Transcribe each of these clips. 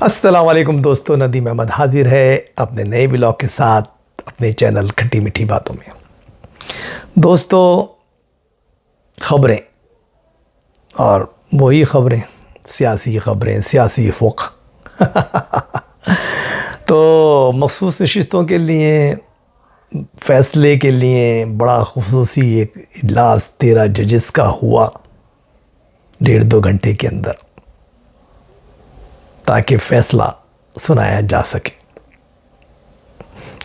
अस्सलाम वालेकुम दोस्तों, नदीम अहमद हाजिर है अपने नए ब्लॉग के साथ अपने चैनल खट्टी मीठी बातों में। दोस्तों, ख़बरें और वही ख़बरें, सियासी फ़ोक़ तो मख़सूस नशिस्तों के लिए फ़ैसले के लिए बड़ा ख़ुसूसी एक इजलास 13 जजेस का हुआ 1.5-2 घंटे के अंदर, ताकि फ़ैसला सुनाया जा सके।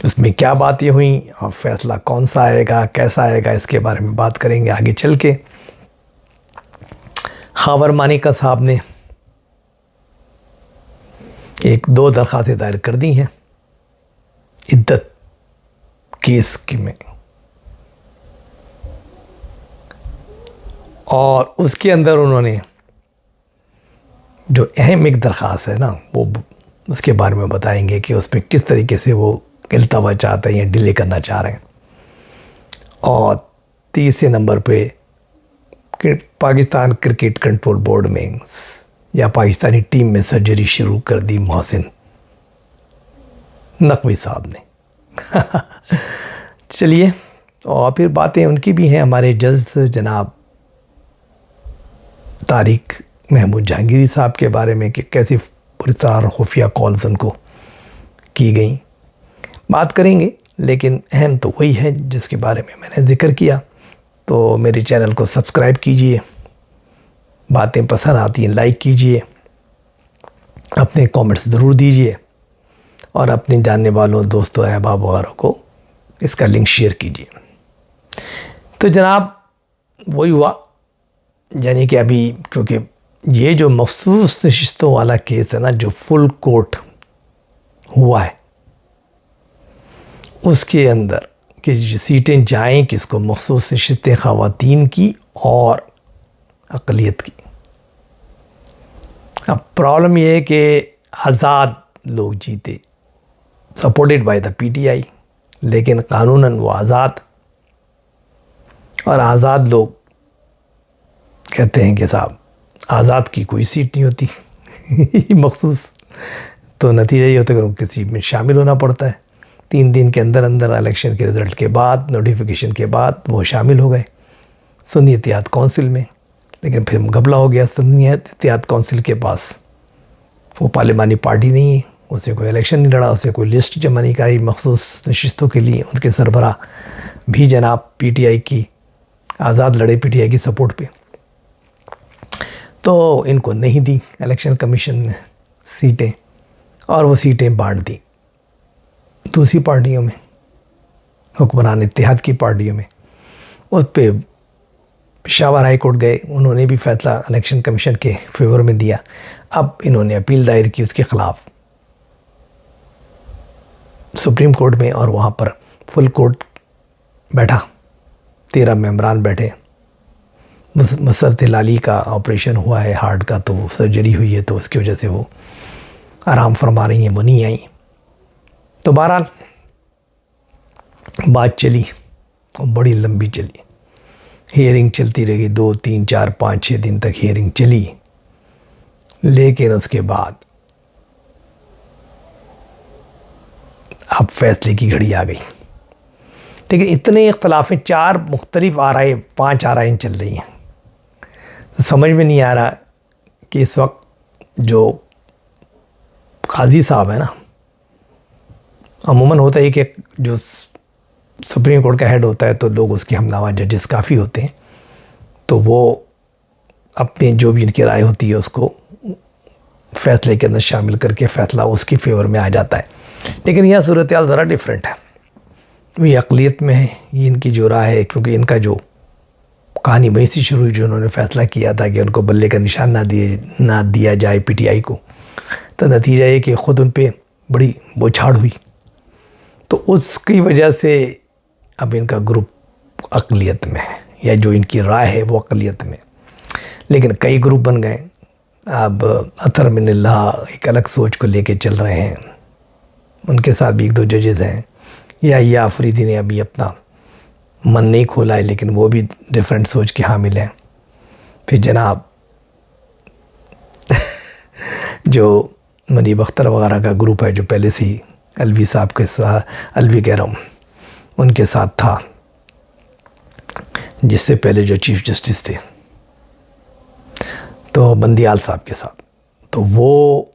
इसमें क्या बातें हुई और फ़ैसला कौन सा आएगा, कैसा आएगा, इसके बारे में बात करेंगे आगे चल के। ख़ावर मानिका साहब ने 1-2 दरख्वास्तें दायर कर दी हैं इद्दत केस की में, और उसके अंदर उन्होंने जो अहम एक दरख्वास्त है ना, वो उसके बारे में बताएंगे कि उसमें किस तरीके से वो इल्तवा चाहते हैं या डिले करना चाह रहे हैं। और तीसरे नंबर पे पाकिस्तान क्रिकेट कंट्रोल बोर्ड में या पाकिस्तानी टीम में सर्जरी शुरू कर दी मोहसिन नकवी साहब ने। चलिए, और फिर बातें उनकी भी हैं, हमारे जज जनाब तारिक महमूद जहांगीरी साहब के बारे में कि कैसी पूरी तरह खुफिया कॉल्स उनको की गई, बात करेंगे। लेकिन अहम तो वही है जिसके बारे में मैंने ज़िक्र किया। तो मेरे चैनल को सब्सक्राइब कीजिए, बातें पसंद आती हैं लाइक कीजिए, अपने कमेंट्स ज़रूर दीजिए और अपने जानने वालों, दोस्तों, अहबाब वगैरह को इसका लिंक शेयर कीजिए। तो जनाब वही हुआ, यानी कि अभी क्योंकि ये जो मखसूस नशिस्तों वाला केस है ना, जो फुल कोर्ट हुआ है, उसके अंदर कि सीटें जाएं किसको, मखसूस नशिस्तें ख़वातीन की और अक़लियत की। अब प्रॉब्लम ये है कि आज़ाद लोग जीते, सपोर्टेड बाय द PTI, लेकिन कानूनन वो आज़ाद, और आज़ाद लोग कहते हैं कि साहब आज़ाद की कोई सीट नहीं होती मखसूस। तो नतीजा ये होता है कि उनको किसी में शामिल होना पड़ता है। 3 दिन के अंदर अंदर इलेक्शन के रिज़ल्ट के बाद, नोटिफिकेशन के बाद वो शामिल हो गए सुन्नी इत्तेहाद कौंसिल में। लेकिन फिर घबला हो गया सुन्नी इत्तेहाद कौंसिल के पास, वो पार्लिमानी पार्टी नहीं है, उससे कोई इलेक्शन नहीं लड़ा, उससे कोई लिस्ट जमा नहीं कराई मखसूस नशिस्तों के लिए। उनके सरबराह भी जनाब PTI की, आज़ाद लड़े PTI की सपोर्ट पे, तो इनको नहीं दी इलेक्शन कमीशन ने सीटें, और वो सीटें बांट दी दूसरी पार्टियों में, हुक्मरान इत्तेहाद की पार्टियों में। उस पे पेशावर हाई कोर्ट गए, उन्होंने भी फैसला इलेक्शन कमीशन के फेवर में दिया। अब इन्होंने अपील दायर की उसके ख़िलाफ़ सुप्रीम कोर्ट में, और वहाँ पर फुल कोर्ट बैठा, 13 मेंबरान बैठे। मसरत लाली का ऑपरेशन हुआ है हार्ट का, तो सर्जरी हुई है, तो उसकी वजह से वो आराम फरमा रही हैं, वो नहीं आई। तो बहरहाल बात चली और बड़ी लंबी चली, हियरिंग चलती रही, 2, 3, 4, 5, 6 दिन तक हियरिंग चली। लेकिन उसके बाद अब फैसले की घड़ी आ गई। लेकिन इतने इख्तलाफें, 4 मुख्तलिफ आराए, 5 आराएं चल रही हैं, तो समझ में नहीं आ रहा कि इस वक्त जो काजी साहब है ना, अमूमन होता है कि जो सुप्रीम कोर्ट का हेड होता है तो लोग उसके हमनामा जजेस काफ़ी होते हैं, तो वो अपने जो भी इनकी राय होती है उसको फ़ैसले के अंदर शामिल करके फ़ैसला उसके फेवर में आ जाता है। लेकिन यह सूरत हाल ज़रा डिफरेंट है, ये अक़लियत में है, ये इनकी जो राय है, क्योंकि इनका जो कहानी वहीं से शुरू हुई, जो उन्होंने फ़ैसला किया था कि उनको बल्ले का निशान ना दिया जाए PTI को। तो नतीजा ये कि ख़ुद उन पर बड़ी बौछार हुई, तो उसकी वजह से अब इनका ग्रुप अक़लियत में है, या जो इनकी राय है वो अक़लियत में। लेकिन कई ग्रुप बन गए। अब अतर मिनल्लाह एक अलग सोच को लेके चल रहे हैं, उनके साथ भी 1-2 जजेज़ हैं। या आफरीदी ने अभी अपना मन नहीं खोला है, लेकिन वो भी डिफरेंट सोच के हामिल हैं। फिर जनाब जो मुनीब अख्तर वगैरह का ग्रुप है जो पहले से ही अलवी साहब के साथ, अलवी कह रहा हूँ, उनके साथ था, जिससे पहले जो चीफ जस्टिस थे तो बंदियाल साहब के साथ, तो वो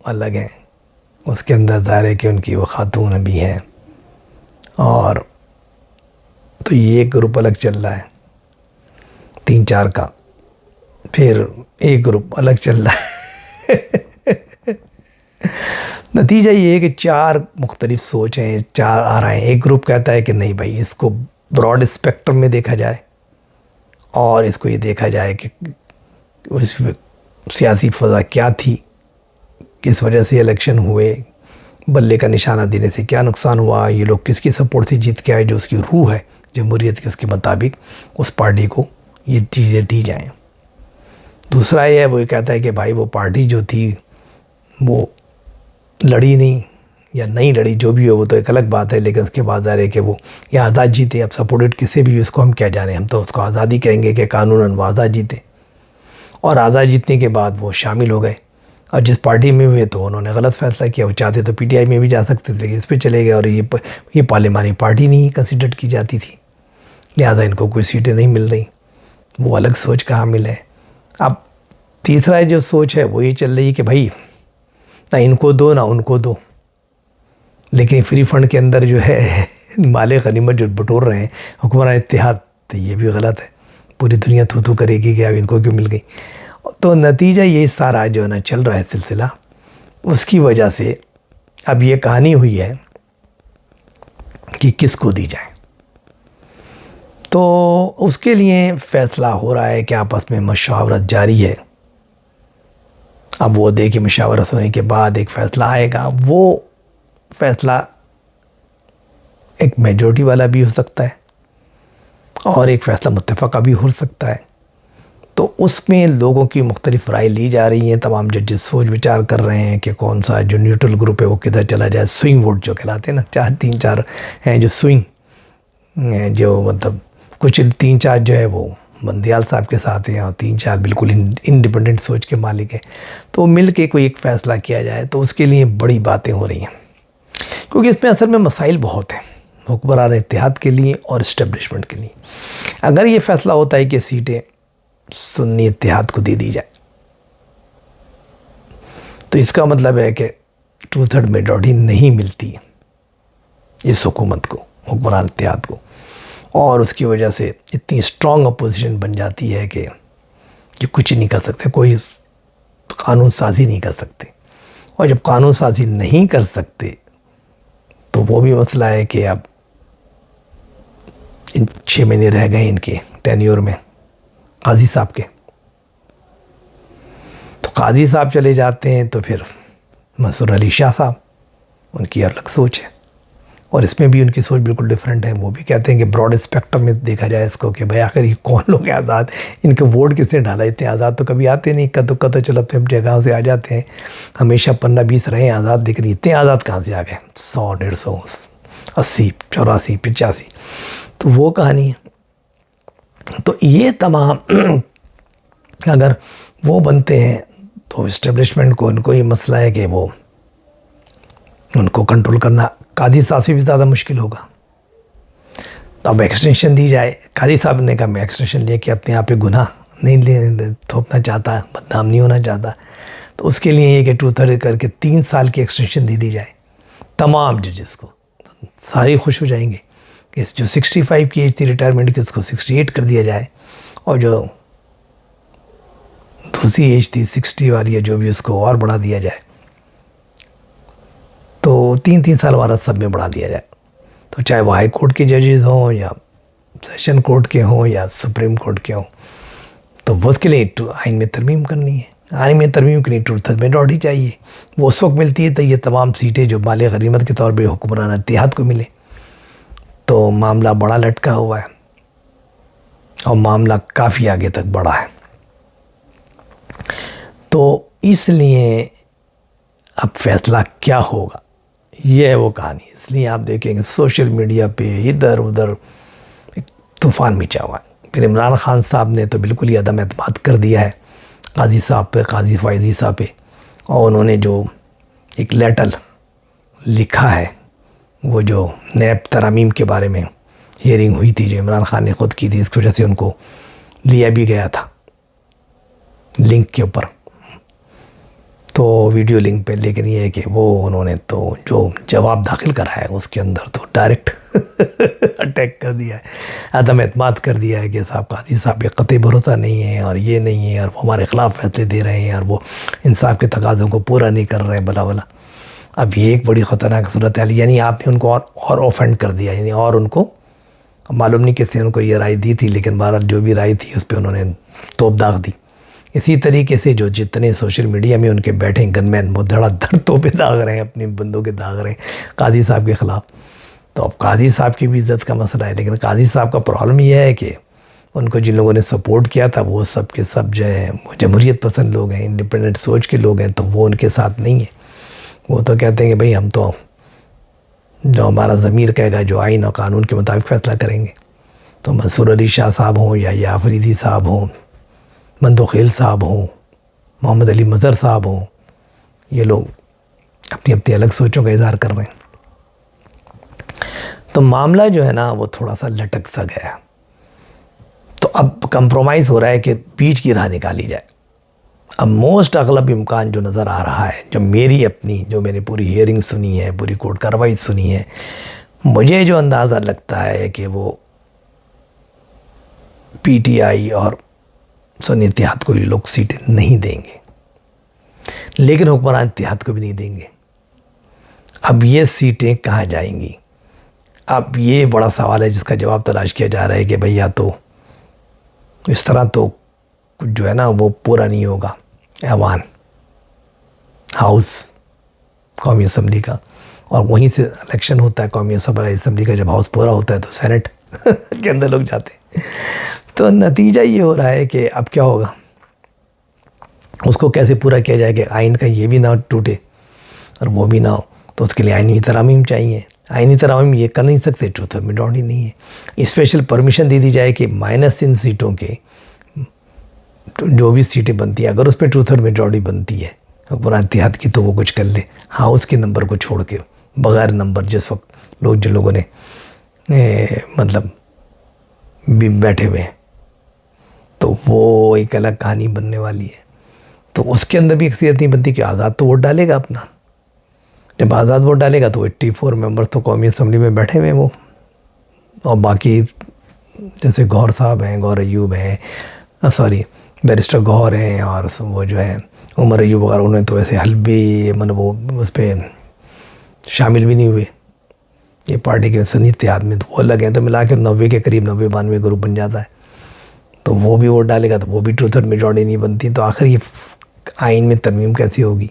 अलग हैं। उसके अंदर ज़ाहिर है कि उनकी वो खातून भी हैं, और तो ये एक ग्रुप अलग चल रहा है 3-4 का, फिर एक ग्रुप अलग चल रहा है नतीजा ये है कि 4 मुख्तलिफ सोच हैं, 4 आ रहे हैं। एक ग्रुप कहता है कि नहीं भाई, इसको ब्रॉड स्पेक्ट्रम में देखा जाए और इसको ये देखा जाए कि उस सियासी फ़ज़ा क्या थी, किस वजह से इलेक्शन हुए, बल्ले का निशाना देने से क्या नुकसान हुआ, ये लोग किसकी सपोर्ट से जीत के आए, जो उसकी रूह है जमहूरियत की, उसके मुताबिक उस पार्टी को ये चीज़ें दी जाएँ। दूसरा ये है, वो ये कहता है कि भाई वो पार्टी जो थी वो लड़ी नहीं या नहीं लड़ी, जो भी हो वो तो एक अलग बात है, लेकिन उसके बाद है कि वो या आज़ाद जीते। अब सपोर्टेड किसी भी उसको हम क्या जाने, हम तो उसको आज़ादी कहेंगे कि कानूनन वो आज़ाद जीते, और आज़ाद जीतने के बाद वो शामिल हो गए, और जिस पार्टी में हुए तो उन्होंने गलत फ़ैसला किया। वो चाहते तो पीटीआई में भी जा सकते थे, लेकिन इस पर चले गए, और ये पार्लिमानी पार्टी नहीं कंसिडर की जाती थी, लिहाजा इनको कोई सीटें नहीं मिल रही। वो अलग सोच कहाँ मिले। अब तीसरा जो सोच है वो ये चल रही है कि भाई ना इनको दो ना उनको दो, लेकिन फ्री फंड के अंदर जो है माले गनीमत जो बटोर रहे हैं हुक्मरान इत्तेहाद, तो ये भी गलत है। पूरी दुनिया थू थू करेगी कि अब इनको क्यों मिल गई। तो नतीजा ये सारा जो है ना चल रहा है सिलसिला, उसकी वजह से अब ये कहानी हुई है कि किसको दी जाए। तो उसके लिए फ़ैसला हो रहा है कि आपस में मशावरत जारी है। अब वो देखिए मशावरत होने के बाद एक फ़ैसला आएगा। वो फ़ैसला एक मेजॉरिटी वाला भी हो सकता है और एक फ़ैसला मुत्तफ़क़ा भी हो सकता है। तो उसमें लोगों की मुख्तलिफ राय ली जा रही हैं, तमाम जजेस सोच विचार कर रहे हैं कि कौन सा जो न्यूट्रल ग्रुप है वो किधर चला जाए। स्विंग वोट जो कहलाते हैं ना, 3-4 हैं जो स्विंग, जो मतलब कुछ 3-4 जो है वो बंदियाल साहब के साथ हैं और 3-4 बिल्कुल इंडिपेंडेंट सोच के मालिक हैं। तो मिल के कोई एक फ़ैसला किया जाए, तो उसके लिए बड़ी बातें हो रही हैं, क्योंकि इसमें असल में मसाइल बहुत हैं हुक्मरान इत्तेहाद के लिए और इस्टेब्लिशमेंट के लिए। अगर ये फ़ैसला होता है कि सीटें सुन्नी इत्तेहाद को दे दी जाए, तो इसका मतलब है कि 2/3 मेजॉरिटी नहीं मिलती इस हुकूमत को, हुक्मरान इत्तेहाद को, और उसकी वजह से इतनी स्ट्रॉन्ग अपोजिशन बन जाती है कि ये कुछ नहीं कर सकते, कोई कानून साजी नहीं कर सकते। और जब कानून साजी नहीं कर सकते तो वो भी मसला है कि अब इन 6 महीने रह गए इनके टेन्योर में काजी साहब के, तो काजी साहब चले जाते हैं तो फिर मंसूर अली शाह साहब, उनकी अलग सोच है, और इसमें भी उनकी सोच बिल्कुल डिफरेंट है। वो भी कहते हैं कि ब्रॉड स्पेक्ट्रम में देखा जाए इसको कि भाई आखिर ये कौन लोग हैं आज़ाद, इनके वोट किसने डाला, इतने आज़ाद तो कभी आते नहीं, कद तो चलो अपने जगह से आ जाते हैं, हमेशा 15-20 रहे आज़ाद, लेकिन इतने आज़ाद कहाँ से आ गए, 100, 150, 80, 84, 85, तो वो कहानी है। तो ये तमाम अगर वो बनते हैं तो इस्टेब्लिशमेंट को, उनको ये मसला है कि वो उनको कंट्रोल करना काजी साहब से भी ज़्यादा मुश्किल होगा। तो अब एक्सटेंशन दी जाए, काजी साहब ने कहा मैं एक्सटेंशन लेके अपने आप पे गुनाह नहीं ले थोपना चाहता, बदनाम नहीं होना चाहता, तो उसके लिए ये कि 2/3 करके 3 साल की एक्सटेंशन दे दी जाए तमाम जजेस को, तो सारे खुश हो जाएंगे कि जो 65 की एज थी रिटायरमेंट की उसको 68 कर दिया जाए, और जो दूसरी एज थी 60 वाली है जो भी उसको और बढ़ा दिया जाए, तो 3-3 साल वाला सब में बढ़ा दिया जाए। तो चाहे वो हाई कोर्ट के जजेस हों या सेशन कोर्ट के हों या सुप्रीम कोर्ट के हों, तो वो उसके लिए आइन में तरमीम करनी है। आइन में तरमीम के लिए 2/3 मेजॉरिटी चाहिए। वो उस वक्त मिलती है तो ये तमाम सीटें जो माले गनीमत के तौर पर हुक्मरान इत्तेहाद को मिले। तो मामला बड़ा लटका हुआ है और मामला काफ़ी आगे तक बढ़ा है। तो इसलिए अब फैसला क्या होगा, ये है वो कहानी। इसलिए आप देखेंगे सोशल मीडिया पे इधर उधर एक तूफ़ान मचा हुआ है। फिर इमरान खान साहब ने तो बिल्कुल ही अदम एतमाद कर दिया है काजी साहब पे, काजी फ़ायज़ी साहब पे, और उन्होंने जो एक लेटर लिखा है, वो जो नैब तरामीम के बारे में हियरिंग हुई थी जो इमरान खान ने ख़ुद की थी, इसकी वजह से उनको लिया भी गया था लिंक के ऊपर, तो वीडियो लिंक पे। लेकिन ये है कि वो उन्होंने तो जो जवाब दाखिल करा है उसके अंदर तो डायरेक्ट अटैक कर दिया है, अदम एतमाद कर दिया है कि साहब काजी साहब पे कतई भरोसा नहीं है और ये नहीं है और वो हमारे ख़िलाफ़ फैसले दे रहे हैं और वो इंसाफ के तकाज़ों को पूरा नहीं कर रहे हैं, भला भला। अब ये एक बड़ी ख़तरनाक सूरत है, यानी आपने उनको और ऑफेंड कर दिया, यानी और उनको मालूम नहीं किसने उनको ये राय दी थी, लेकिन बहरहाल जो भी राय थी उस पर उन्होंने तोप दाग दी। इसी तरीके से जो जितने सोशल मीडिया में उनके बैठे गनमैन वो धड़ाधड़ तोपे दाग रहे हैं, अपनी बंदूकें दाग रहे हैं काजी साहब के ख़िलाफ़। तो अब काजी साहब की भी इज़्ज़त का मसला है, लेकिन काजी साहब का प्रॉब्लम यह है कि उनको जिन लोगों ने सपोर्ट किया था वो सब के सब जो है जमहूरियत पसंद लोग हैं, इंडिपेंडेंट सोच के लोग हैं, तो वो उनके साथ नहीं है। वो तो कहते हैं कि भाई हम तो जो हमारा ज़मीर कहेगा, जो आइन और कानून के मुताबिक फ़ैसला करेंगे। तो मंसूर अली शाह साहब हों या आफरीदी साहब हों, मंदोखेल साहब हों, मोहम्मद अली मज़हर साहब हों, ये लोग अपनी अपनी अलग सोचों का इज़हार कर रहे हैं। तो मामला जो है ना वो थोड़ा सा लटक सा गया। तो अब कंप्रोमाइज़ हो रहा है कि बीच की राह निकाली जाए। अब मोस्ट अगलब इम्कान जो नज़र आ रहा है, जो मैंने पूरी हियरिंग सुनी है, पूरी कोर्ट कार्रवाई सुनी है, मुझे जो अंदाज़ा लगता है कि वो पीटीआई और सुन्नी इत्तेहाद को ये लोग सीटें नहीं देंगे, लेकिन हुक्मरान इत्तेहाद को भी नहीं देंगे। अब ये सीटें कहाँ जाएंगी? अब ये बड़ा सवाल है जिसका जवाब तलाश किया जा रहा है कि भैया तो इस तरह तो कुछ जो है ना वो पूरा नहीं होगा। ऐवान हाउस कौमी असम्बली का, और वहीं से इलेक्शन होता है कौमी असम्बली का, जब हाउस पूरा होता है तो सेनेट के अंदर लोग जाते हैं। तो नतीजा ये हो रहा है कि अब क्या होगा, उसको कैसे पूरा किया जाए कि आइन का ये भी ना टूटे और वो भी ना हो। तो उसके लिए आइनी तरामीम चाहिए। आइनी तरामीम ये कर नहीं सकते, टू थर्ड मेजॉरिटी नहीं है। स्पेशल परमिशन दे दी जाए कि -3 सीटों के जो भी सीटें बनती है, अगर उस पर टू थर्ड मेजॉरिटी बनती है हुक्मरान इत्तेहाद की, तो वो कुछ कर ले हाउस के नंबर को छोड़ के, बग़ैर नंबर जिस वक्त जिन लोगों ने मतलब भी बैठे हुए हैं, तो वो एक अलग कहानी बनने वाली है। तो उसके अंदर भी एक सीयत नहीं बनती कि आज़ाद तो वोट डालेगा अपना। जब आज़ाद वोट डालेगा तो 84 मेंबर्स तो कौमी असम्बली में बैठे हुए वो, और बाकी जैसे गौहर साहब हैं, गौहर अयूब हैं, सॉरी बैरिस्टर गौहर हैं, और वो जो है उमर अयूब वगैरह, उन्होंने तो वैसे हल भी मतलब वो उस पर शामिल भी नहीं हुए ये पार्टी के सुन्नी इत्तेहाद में, तो वो अलग हैं। तो मिला के 90 के करीब 90-92 ग्रुप बन जाता है। तो वो भी वोट डालेगा तो वो भी टू थर्ड मेजॉरिटी नहीं बनती। तो आखिर ये आइन में तरमीम कैसी होगी?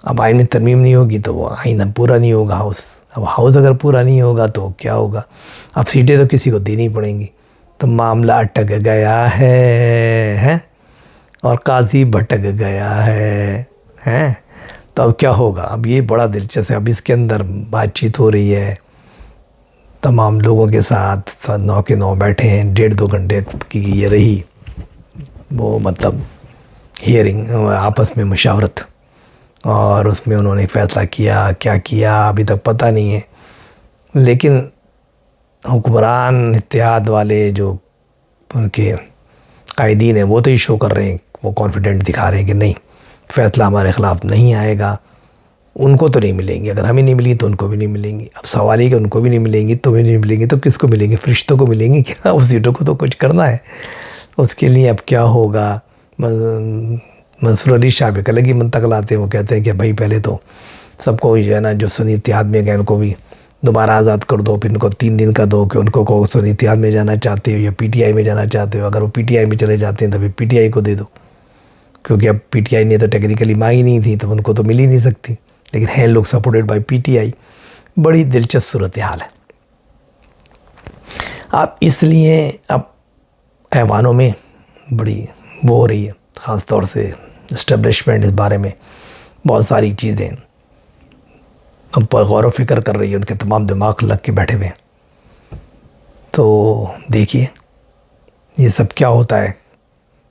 अब आइन में तरमीम नहीं होगी तो वो आइन पूरा नहीं होगा हाउस। अब हाउस अगर पूरा नहीं होगा तो क्या होगा? अब सीटें तो किसी को देनी पड़ेंगी। तो मामला अटक गया है और काजी भटक गया है। तो अब क्या होगा? अब ये बड़ा दिलचस्प है। अब इसके अंदर बातचीत हो रही है तमाम लोगों के साथ, 9 के 9 बैठे हैं, 1.5-2 घंटे की ये रही वो मतलब हियरिंग, आपस में मुशावरत, और उसमें उन्होंने फ़ैसला किया। क्या किया अभी तक पता नहीं है, लेकिन हुक्मरान इत्तेहाद वाले जो उनके कायदीन हैं वो तो ये शो कर रहे हैं, वो कॉन्फिडेंट दिखा रहे हैं कि नहीं फ़ैसला हमारे ख़िलाफ़ नहीं आएगा। उनको तो नहीं मिलेंगी, अगर हमें नहीं मिली तो उनको भी नहीं मिलेंगी। अब सवाल ये कि उनको भी नहीं मिलेंगी तो भी नहीं मिलेंगी तो किसको मिलेंगी? फरिश्तों को मिलेंगी क्या? उस सीटों को तो कुछ करना है। उसके लिए अब क्या होगा? मंसूर अली शाह भी अलग ही मंतक लाते हैं। वो कहते हैं कि भाई पहले तो सबको जो है ना जो सुन्नी इत्तेहाद में गए उनको भी दोबारा आज़ाद कर दो, फिर उनको 3 दिन का दो कि उनको को सुन्नी इत्तेहाद में जाना चाहते हो या पीटीआई में जाना चाहते हो। अगर वो पीटीआई में चले जाते हैं तो फिर पीटीआई को दे दो, क्योंकि अब पीटीआई ने तो टेक्निकली मांगी नहीं थी तो उनको तो मिल ही नहीं सकती, लेकिन हैं लोग सपोर्टेड बाय पीटीआई। बड़ी दिलचस्प सूरत हाल है। अब इसलिए अब ऐवानों में बड़ी वो हो रही है, ख़ास तौर से इस्टेब्लिशमेंट इस बारे में बहुत सारी चीज़ें अब गौर व फिक्र कर रही है, उनके तमाम दिमाग लग के बैठे हुए हैं। तो देखिए ये सब क्या होता है।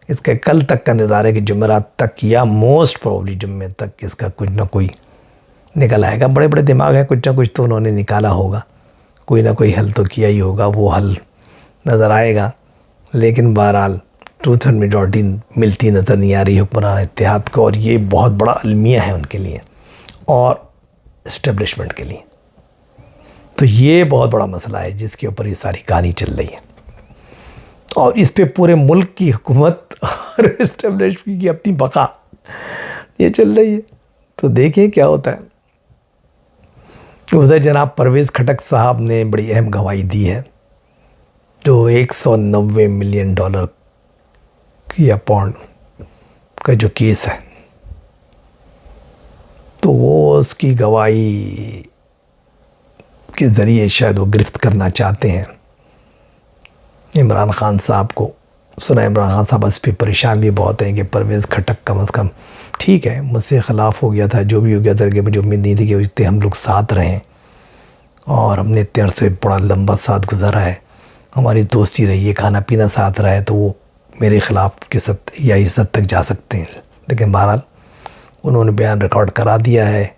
इसके कल तक का इंतज़ार है कि जुमेरात तक या मोस्ट प्रोबेबली जुम्मे तक इसका कुछ ना कोई निकल आएगा। बड़े बड़े दिमाग हैं, कुछ ना कुछ तो उन्होंने निकाला होगा, कोई ना कोई हल तो किया ही होगा, वो हल नज़र आएगा। लेकिन बहरहाल ट्रूथ एंड मेजॉरिटी मिलती नज़र नहीं आ रही हुक्मरान इत्तेहाद को, और ये बहुत बड़ा अलमिया है उनके लिए और इस्टेब्लिशमेंट के लिए। तो ये बहुत बड़ा मसला है जिसके ऊपर ये सारी कहानी चल रही है, और इस पे पूरे मुल्क की हुकूमत और इस्टेब्लिशमेंट की अपनी बका ये चल रही है। तो देखिए क्या होता है। उधर जनाब परवेज़ खटक साहब ने बड़ी अहम गवाही दी है, जो 190 मिलियन डॉलर या पाउंड का जो केस है, तो वो उसकी गवाही के ज़रिए शायद वो गिरफ्त करना चाहते हैं इमरान खान साहब को। सुना इमरान खान साहब इस पर परेशान भी बहुत हैं कि परवेज़ खटक कम अज़ कम ठीक है, मुझसे ख़िलाफ़ हो गया था, जो भी हो गया था, कि मुझे उम्मीद नहीं थी कि इतने हम लोग साथ रहें, और हमने इतने अरसे बड़ा लंबा साथ गुजारा है, हमारी दोस्ती रही है, खाना पीना साथ रहा है, तो वो मेरे ख़िलाफ़ किस या इज़्ज़त तक जा सकते हैं। लेकिन बहरहाल उन्होंने बयान रिकॉर्ड करा दिया है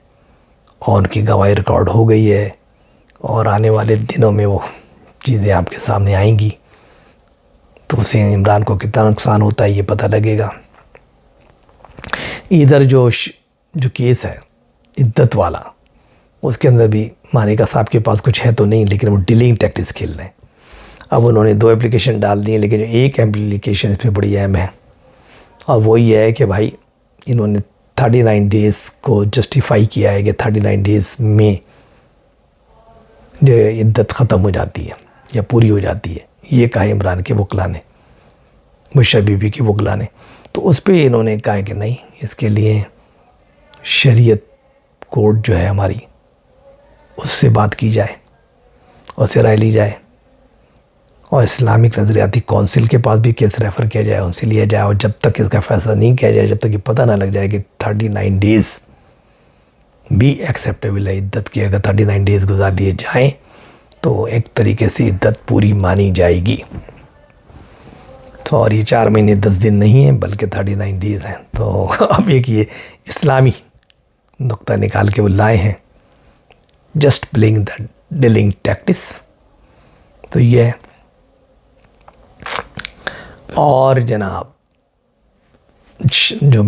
और उनकी गवाही रिकॉर्ड हो गई है, और आने वाले दिनों में वो चीज़ें आपके सामने आएंगी, तो उसे इमरान को कितना नुकसान होता है ये पता लगेगा। इधर जो केस है इद्दत वाला, उसके अंदर भी मानिका साहब के पास कुछ है तो नहीं, लेकिन वो डिलीइंग टैक्टिक्स खेल रहे हैं। अब उन्होंने 2 एप्लीकेशन डाल दी हैं, लेकिन जो एक एप्लीकेशन इसमें बड़ी अहम है, और वो ये है कि भाई इन्होंने 39 डेज़ को जस्टिफाई किया है कि 39 डेज़ में जो इद्दत ख़त्म हो जाती है या पूरी हो जाती है, ये कहा इमरान के वकला ने, मुशर्रफ बीबी के वकला ने। तो उस पर इन्होंने कहा कि नहीं, इसके लिए शरीयत कोर्ट जो है हमारी, उससे बात की जाए, उससे राय ली जाए, और इस्लामिक नज़रियाती कौंसिल के पास भी केस रेफ़र किया जाए, उनसे लिया जाए, और जब तक इसका फ़ैसला नहीं किया जाए, जब तक ये पता ना लग जाए कि 39 डेज़ भी एक्सेप्टेबल है इद्दत की, अगर 39 डेज़ गुजार लिए जाएँ तो एक तरीके से इद्दत पूरी मानी जाएगी। तो और ये 4 महीने 10 दिन नहीं है, बल्कि 39 डेज़ हैं। तो अब एक ये इस्लामी नुक्ता निकाल के वो लाए हैं, just playing the dealing tactics. तो ये है। और जनाब जो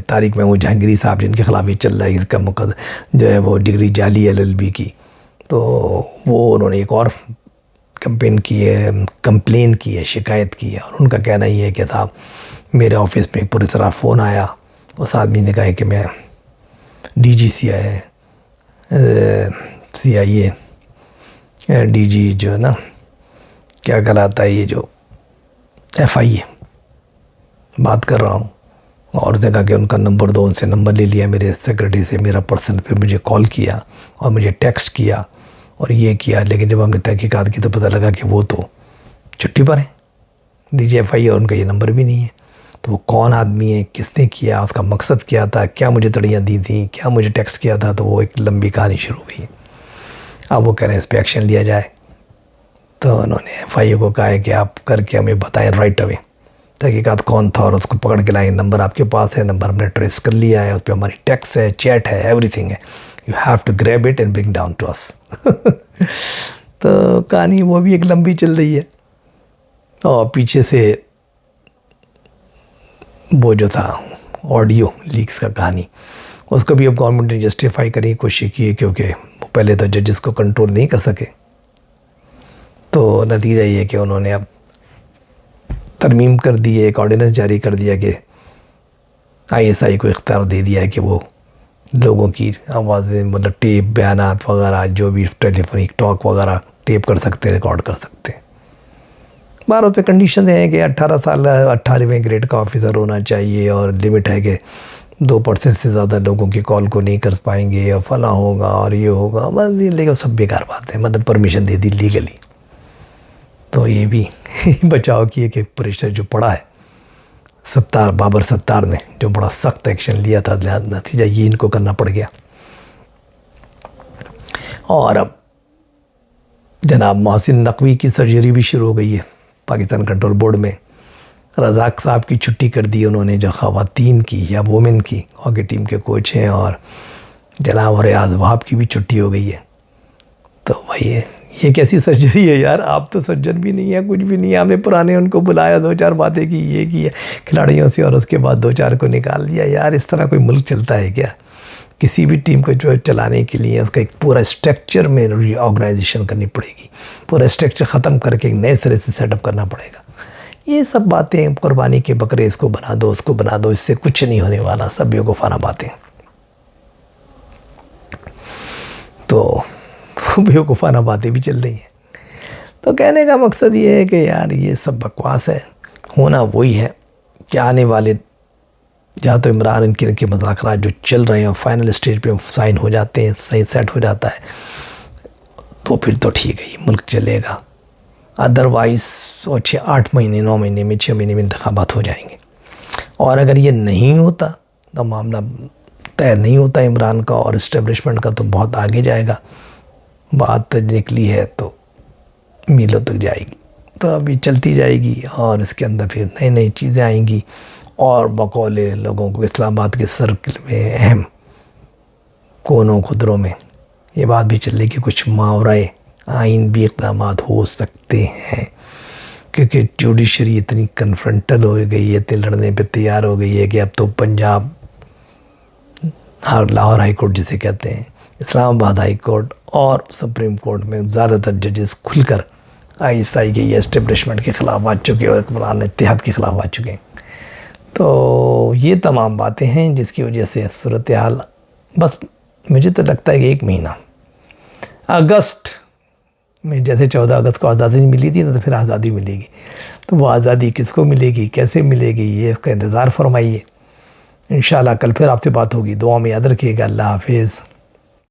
तारिक महमूद जहांगीरी साहब, जिनके ख़िलाफ़ ये चल रहा है, इनका मुकदमा जो है वो डिग्री जाली LLB की, तो वो उन्होंने एक और कंप्लेन की है, शिकायत की है, और उनका कहना ये है कि साहब मेरे ऑफिस में एक पूरी तरह फ़ोन आया, उस आदमी ने कहा कि मैं CIA DG जो है ना, क्या कहलाता है, ये जो FIA बात कर रहा हूँ, और उसने कहा कि उनका नंबर दो, उनसे नंबर ले लिया मेरे सेक्रेटरी से, मेरा पर्सन, फिर मुझे कॉल किया और मुझे टेक्स्ट किया और ये किया। लेकिन जब हमने तहकीकात की तो पता लगा कि वो तो छुट्टी पर है DG FIA, और उनका ये नंबर भी नहीं है। तो वो कौन आदमी है, किसने किया, उसका मकसद क्या था, क्या मुझे तड़ियाँ दी थी, क्या मुझे टेक्स्ट किया था, तो वो एक लंबी कहानी शुरू हो गई। अब वो कह रहे हैं इस पर एक्शन लिया जाए। तो उन्होंने FIA को कहा है कि आप करके हमें बताएं राइट अवे तहकीकात कौन था, और उसको पकड़ के लाएंगे। नंबर आपके पास है, नंबर हमने ट्रेस कर लिया है, उस पर हमारी टेक्स्ट है, चैट है, एवरीथिंग है, you have to grab it and bring down to us. तो कहानी वो भी एक लंबी चल रही है, और पीछे से वो जो था ऑडियो लीक्स का कहानी, उसको भी अब गवर्नमेंट ने जस्टिफाई करने की कोशिश की है, क्योंकि वो पहले तो जजेस को कंट्रोल नहीं कर सके। तो नतीजा ये कि उन्होंने अब तरमीम कर दी है, एक ऑर्डिनेंस जारी कर दिया कि ISI को इख्तियार दे दिया है कि वो लोगों की आवाज़ें, मतलब टेप, बयानात वगैरह, जो भी टेलीफोनिक टॉक वगैरह टेप कर सकते हैं, रिकॉर्ड कर सकते हैं। बार उस पर कंडीशन है कि 18 साल 18वें ग्रेड का ऑफिसर होना चाहिए, और लिमिट है कि 2% से ज़्यादा लोगों की कॉल को नहीं कर पाएंगे, और फला होगा और ये होगा, बस ये, लेकिन सब बेकार बात है, मतलब परमिशन दे दी लीगली। तो ये भी बचाव किए कि प्रेशर जो पड़ा है बाबर सत्तार ने जो बड़ा सख्त एक्शन लिया था, नतीजा ये इनको करना पड़ गया। और अब जनाब मोहसिन नकवी की सर्जरी भी शुरू हो गई है पाकिस्तान कंट्रोल बोर्ड में। रज़ाक साहब की छुट्टी कर दी उन्होंने, जो ख़वातीन की या वोमेन की हॉकी टीम के कोच हैं, और जनाब रियाज वहाब की भी छुट्टी हो गई है। तो भाई ये कैसी सर्जरी है यार, आप तो सर्जन भी नहीं है, कुछ भी नहीं है। हमने पुराने उनको बुलाया, 2-4 बातें की, ये की है खिलाड़ियों से, और उसके बाद 2-4 को निकाल दिया। यार इस तरह कोई मुल्क चलता है क्या? किसी भी टीम को जो चलाने के लिए उसका एक पूरा स्ट्रक्चर में रीऑर्गेनाइजेशन करनी पड़ेगी, पूरा स्ट्रक्चर ख़त्म करके एक नए सिरे से सेटअप करना पड़ेगा। ये सब बातें कुर्बानी के बकरे, इसको बना दो, उसको बना दो, इससे कुछ नहीं होने वाला, सब बेवकूफ़ाना बातें। तो बेवकूफ़ाना बातें भी चल रही हैं। तो कहने का मकसद ये है कि यार ये सब बकवास है। होना वही है कि आने वाले, जहाँ तो इमरान इनके मुज़ाकरात जो चल रहे हैं फाइनल स्टेज पे साइन हो जाते हैं, सही सेट हो जाता है, तो फिर तो ठीक है, ये मुल्क चलेगा। अदरवाइज़ 8 महीने 9 महीने में 6 महीने में इंतखाबात हो जाएंगे। और अगर ये नहीं होता, तो मामला तय नहीं होता इमरान का और इस्टेब्लिशमेंट का, तो बहुत आगे जाएगा। बात निकली है तो मीलों तक जाएगी। तो अभी चलती जाएगी और इसके अंदर फिर नई नई चीज़ें आएंगी। और बकौले लोगों को इस्लामाबाद के सर्कल में, अहम कोनों खुदरों में ये बात भी चल रही कि कुछ मावराए आइन भी इक़दाम हो सकते हैं, क्योंकि जुडिशरी इतनी कन्फ्रंटल हो गई है, इतने लड़ने पे तैयार हो गई है कि अब तो पंजाब लाहौर हाई कोर्ट जिसे कहते हैं, इस्लामाबाद हाई कोर्ट और सुप्रीम कोर्ट में ज़्यादातर जजेस खुलकर ISI के एस्टेब्लिशमेंट के ख़िलाफ़ आ चुके और इकरार इत्तेहाद के ख़िलाफ़ आ चुके हैं। तो ये तमाम बातें हैं जिसकी वजह से सूरत हाल, बस मुझे तो लगता है कि 1 महीना, अगस्त में, जैसे 14 अगस्त को आज़ादी मिली थी ना, तो फिर आज़ादी मिलेगी। तो वो आज़ादी किसको मिलेगी, कैसे मिलेगी, ये इसका इंतज़ार फरमाइए। इंशाल्लाह कल फिर आपसे बात होगी। दुआ में याद रखिएगा। अल्लाह हाफिज़।